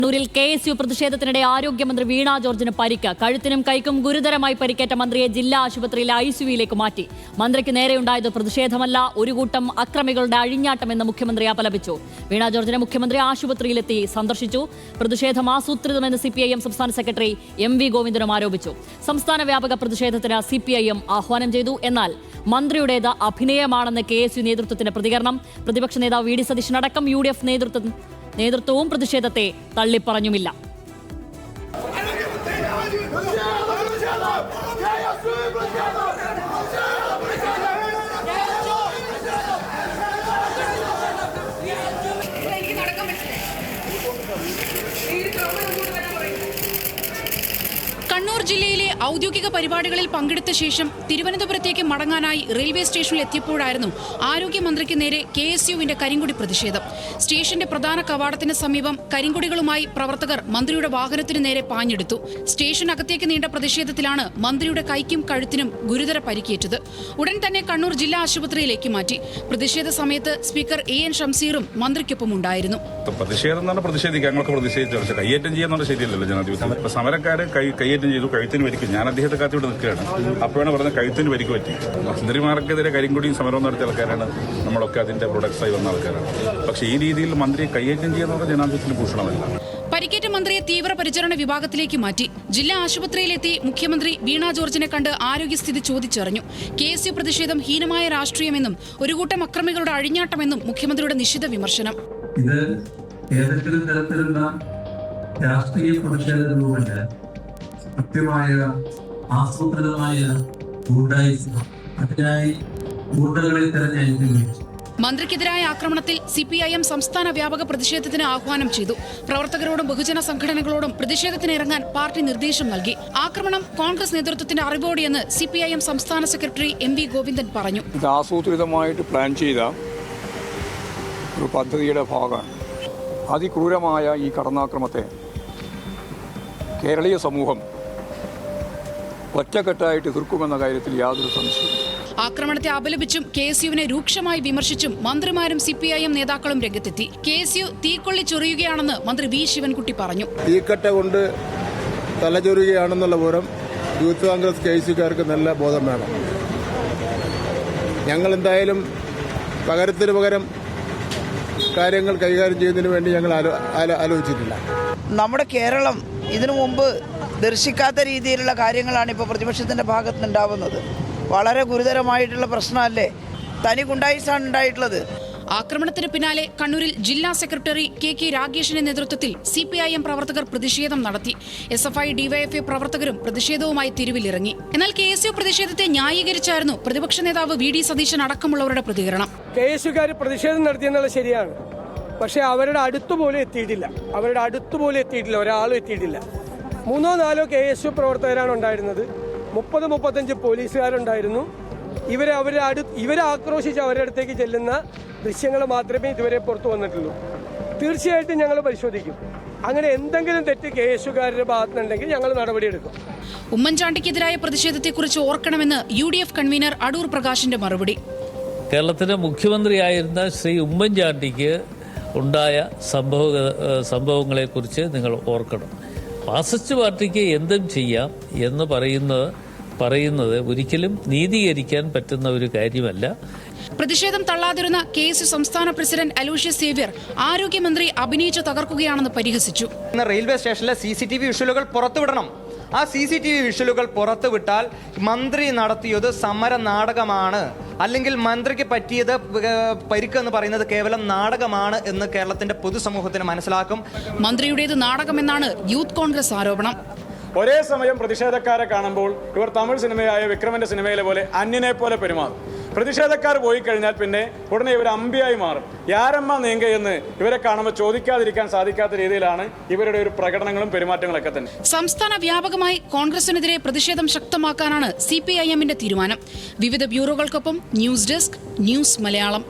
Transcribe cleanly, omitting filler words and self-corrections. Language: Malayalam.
കണ്ണൂരിൽ KSU പ്രതിഷേധത്തിനിടെ ആരോഗ്യമന്ത്രി വീണ ജോർജിന് പരിക്ക്. കഴുത്തിനും കൈക്കും ഗുരുതരമായി പരിക്കേറ്റ മന്ത്രിയെ ജില്ലാ ആശുപത്രിയിലെ ICUവിലേക്ക് മാറ്റി. മന്ത്രിക്ക് നേരെയുണ്ടായത് പ്രതിഷേധമല്ല, ഒരു കൂട്ടം അക്രമികളുടെ അഴിഞ്ഞാട്ടമെന്ന് മുഖ്യമന്ത്രി അപലപിച്ചു. വീണ ജോർജിനെ മുഖ്യമന്ത്രി ആശുപത്രിയിലെത്തി സന്ദർശിച്ചു. പ്രതിഷേധം ആസൂത്രിതമെന്ന് CPIM സംസ്ഥാന സെക്രട്ടറി MV ഗോവിന്ദനും ആരോപിച്ചു. സംസ്ഥാന വ്യാപക പ്രതിഷേധത്തിന് CPIM ആഹ്വാനം ചെയ്തു. എന്നാൽ മന്ത്രിയുടേത് അഭിനയമാണെന്ന് KSU നേതൃത്വത്തിന്റെ പ്രതികരണം. പ്രതിപക്ഷ നേതാവ് VD സതീശനടക്കം UDF നേതൃത്വവും പ്രതിഷേധത്തെ തള്ളിപ്പറഞ്ഞുമില്ല. കണ്ണൂർ ജില്ലയിലെ ഔദ്യോഗിക പരിപാടികളിൽ പങ്കെടുത്ത ശേഷം തിരുവനന്തപുരത്തേക്ക് മടങ്ങാനായി റെയിൽവേ സ്റ്റേഷനിൽ എത്തിയപ്പോഴായിരുന്നു ആരോഗ്യമന്ത്രിക്ക് നേരെ KSUവിന്റെ കരിങ്കൊടി പ്രതിഷേധം. സ്റ്റേഷന്റെ പ്രധാന കവാടത്തിന് സമീപം കരിങ്കൊടികളുമായി പ്രവർത്തകർ മന്ത്രിയുടെ വാഹനത്തിന് നേരെ പാഞ്ഞെടുത്തു. സ്റ്റേഷനകത്തേക്ക് നീണ്ട പ്രതിഷേധത്തിലാണ് മന്ത്രിയുടെ കൈക്കും കഴുത്തിനും ഗുരുതര പരിക്കേറ്റത്. ഉടൻ തന്നെ കണ്ണൂർ ജില്ലാ ആശുപത്രിയിലേക്ക് മാറ്റി. പ്രതിഷേധ സമയത്ത് സ്പീക്കർ AN ഷംസീറും മന്ത്രിക്കൊപ്പം ഉണ്ടായിരുന്നു. സമരക്കാര് കയ്യേറ്റം ചെയ്തു, കഴുത്തിന് പരിക്കും. ഞാൻ അദ്ദേഹത്തെ കാത്തിവിടെ നിൽക്കുകയാണ്. അപ്പോഴാണ് പറഞ്ഞത് കഴുത്തിന് പരിക്ക് പറ്റി. മന്ത്രിമാർക്കെതിരെ കരിങ്കൊടിയും സമരവും നടത്തിയ ആൾക്കാരാണ് നമ്മളൊക്കെ അതിന്റെ പ്രൊഡക്ട്സായി വന്ന ആൾക്കാരാണ്. പക്ഷേ ഈ രീതിയിൽ മന്ത്രിയെ കയ്യേറ്റം ചെയ്യുന്നത് ജനാധിപത്യത്തിന് ഭൂഷണമല്ല. പരിക്കേറ്റ മന്ത്രിയെ തീവ്രപരിചരണ വിഭാഗത്തിലേക്ക് മാറ്റി. ജില്ലാ ആശുപത്രിയിലെത്തി മുഖ്യമന്ത്രി വീണ ജോർജിനെ കണ്ട് ആരോഗ്യസ്ഥിതി ചോദിച്ചറിഞ്ഞു. KSU പ്രതിഷേധം ഹീനമായ രാഷ്ട്രീയമെന്നും ഒരു കൂട്ടം അക്രമികളുടെ അഴിഞ്ഞാട്ടമെന്നും മുഖ്യമന്ത്രിയുടെ നിശിത വിമർശനം. ഇത് ഏതെങ്കിലും തരത്തിലുള്ള രാഷ്ട്രീയ പ്രതിഷേധങ്ങളുമല്ല, കൃത്യമായ ആസൂത്രിതമായ അതിനായി ഗൂഢകളെ തെരഞ്ഞെടുക്കുന്നു. മന്ത്രിക്കെതിരായ ആക്രമണത്തിൽ CPIM സംസ്ഥാന വ്യാപക പ്രതിഷേധത്തിന് ആഹ്വാനം ചെയ്തു. പ്രവർത്തകരോടും ബഹുജന സംഘടനകളോടും പ്രതിഷേധത്തിനിറങ്ങാൻ പാർട്ടി നിർദ്ദേശം നൽകി. ആക്രമണം കോൺഗ്രസ് നേതൃത്വത്തിന്റെ അറിവോടെയെന്ന് CPIM സംസ്ഥാന സെക്രട്ടറി MV ഗോവിന്ദൻ പറഞ്ഞു. ഇത് ആസൂത്രിതമായിട്ട് പ്ലാൻ ചെയ്ത ഒരു പദ്ധതിയുടെ ഭാഗമാണ്. അതിക്രൂരമായ ഈ കടന്നാക്രമത്തെ കേരളീയ സമൂഹം ഒറ്റക്കെട്ടായിട്ട് എതിർക്കുമെന്ന കാര്യത്തിൽ യാതൊരു സംശയവും. ആക്രമണത്തെ അപലപിച്ചും KSUവിനെ രൂക്ഷമായി വിമർശിച്ചും മന്ത്രിമാരും CPIM നേതാക്കളും രംഗത്തെത്തി. KSU തീക്കൊള്ളി ചൊറിയുകയാണെന്ന് മന്ത്രി V ശിവൻകുട്ടി പറഞ്ഞു. തീക്കട്ട കൊണ്ട് തലചൊറിയുകയാണെന്നുള്ള വിവരം യൂത്ത് കോൺഗ്രസ് KSUക്കാർക്ക് നല്ല ബോധം വേണം. ഞങ്ങൾ എന്തായാലും പകരത്തിന് പകരം കാര്യങ്ങൾ കൈകാര്യം ചെയ്യുന്നതിന് വേണ്ടി ഞങ്ങൾ ആലോചിച്ചിട്ടില്ല. നമ്മുടെ കേരളം ഇതിനു മുമ്പ് ദർശിക്കാത്ത രീതിയിലുള്ള കാര്യങ്ങളാണ് ഇപ്പോൾ പ്രതിപക്ഷത്തിൻ്റെ ഭാഗത്ത് നിന്നുണ്ടാവുന്നത്. വളരെ ഗുരുതരമായിട്ടുള്ള പ്രശ്നമല്ലേ, തനി ഗുണ്ടായിസാണ് ഉണ്ടായിട്ടുള്ളത്. ആക്രമണത്തിന് പിന്നാലെ കണ്ണൂരിൽ ജില്ലാ സെക്രട്ടറി KK രാഗേഷിന്റെ നേതൃത്വത്തിൽ CPIM പ്രവർത്തകർ പ്രതിഷേധം നടത്തി. SFI DYFI പ്രവർത്തകരും പ്രതിഷേധവുമായി തെരുവിലിറങ്ങി. എന്നാൽ KSU പ്രതിഷേധത്തെ ന്യായീകരിച്ചായിരുന്നു പ്രതിപക്ഷ നേതാവ് VD സതീശൻ അടക്കമുള്ളവരുടെ പ്രതികരണം. KSUകാർ പ്രതിഷേധം നടത്തിയെന്നുള്ളത് ശരിയാണ്, പക്ഷേ അവരുടെ അടുത്തുപോലും എത്തിയിട്ടില്ല. ഒരാളും എത്തിയിട്ടില്ല. 3-4 KSU പ്രവർത്തകരാണ് ഉണ്ടായിരുന്നത്. 30-35 പോലീസുകാരുണ്ടായിരുന്നു. ഇവരെ ആക്രോശിച്ച് അവരുടെ അടുത്തേക്ക് ചെല്ലുന്ന ദൃശ്യങ്ങൾ മാത്രമേ ഇതുവരെ പുറത്തു വന്നിട്ടുള്ളൂ. തീർച്ചയായിട്ടും ഞങ്ങൾ പരിശോധിക്കും. അങ്ങനെ എന്തെങ്കിലും തെറ്റ് KSUകാരുടെ ഭാഗത്തുനിന്നുണ്ടെങ്കിൽ ഞങ്ങൾ നടപടിയെടുക്കും. ഉമ്മൻചാണ്ടിക്കെതിരായ പ്രതിഷേധത്തെക്കുറിച്ച് ഓർക്കണമെന്ന് UDF കൺവീനർ അടൂർ പ്രകാശിന്റെ മറുപടി. കേരളത്തിലെ മുഖ്യമന്ത്രിയായിരുന്ന ശ്രീ ഉമ്മൻചാണ്ടിക്ക് ഉണ്ടായ സംഭവങ്ങളെക്കുറിച്ച് നിങ്ങൾ ഓർക്കണം. മാർക്സിസ്റ്റ് പാർട്ടിക്ക് എന്തും ചെയ്യാം എന്ന് പറയുന്നത് ഒരിക്കലും നീതീകരിക്കാൻ പറ്റുന്ന ഒരു കാര്യമല്ല. പ്രതിഷേധം തള്ളാതിരുന്ന KSU സംസ്ഥാന പ്രസിഡന്റ് അലൂഷ്യസ് സേവ്യർ ആരോഗ്യമന്ത്രി അഭിനയിച്ച് തകർക്കുകയാണെന്ന് പരിഹസിച്ചു. റെയിൽവേ സ്റ്റേഷനിലെ CCTV വിഷ്വലുകൾ പുറത്തുവിടണം. ആ CCTV വിഷ്വലുകൾ പുറത്തുവിട്ടാൽ മന്ത്രി നടത്തിയത് സമര നാടകമാണ്, അല്ലെങ്കിൽ മന്ത്രിക്ക് പറ്റിയത് പരിക്കെന്ന് പറയുന്നത് കേവലം നാടകമാണ് എന്ന് കേരളത്തിന്റെ പൊതുസമൂഹത്തിന് മനസ്സിലാക്കും. മന്ത്രിയുടേത് നാടകമെന്നാണ് യൂത്ത് കോൺഗ്രസ് ആരോപണം. ഒരേ സമയം പ്രതിഷേധക്കാരെ കാണുമ്പോൾ ഇവർ തമിഴ് സിനിമയായ വിക്രമന്റെ സിനിമയിലെ പോലെ അന്യനെ പോലെ പെരുമാറും. പ്രതിഷേധക്കാർ പോയി കഴിഞ്ഞാൽ പിന്നെ ഉടനെ ഇവർ അമ്പിയായി മാറും. യാരമ്മ നീങ്കയെന്ന് ഇവരെ കാണുമ്പോൾ ചോദിക്കാതിരിക്കാൻ സാധിക്കാത്ത രീതിയിലാണ് ഇവരുടെ ഒരു പ്രകടനങ്ങളും പെരുമാറ്റങ്ങളൊക്കെ തന്നെ. സംസ്ഥാന വ്യാപകമായി കോൺഗ്രസിനെതിരെ പ്രതിഷേധം ശക്തമാക്കാനാണ് CPIMന്റെ തീരുമാനം. വിവിധ ബ്യൂറോകൾക്കൊപ്പം ന്യൂസ് ഡെസ്ക്, ന്യൂസ് മലയാളം.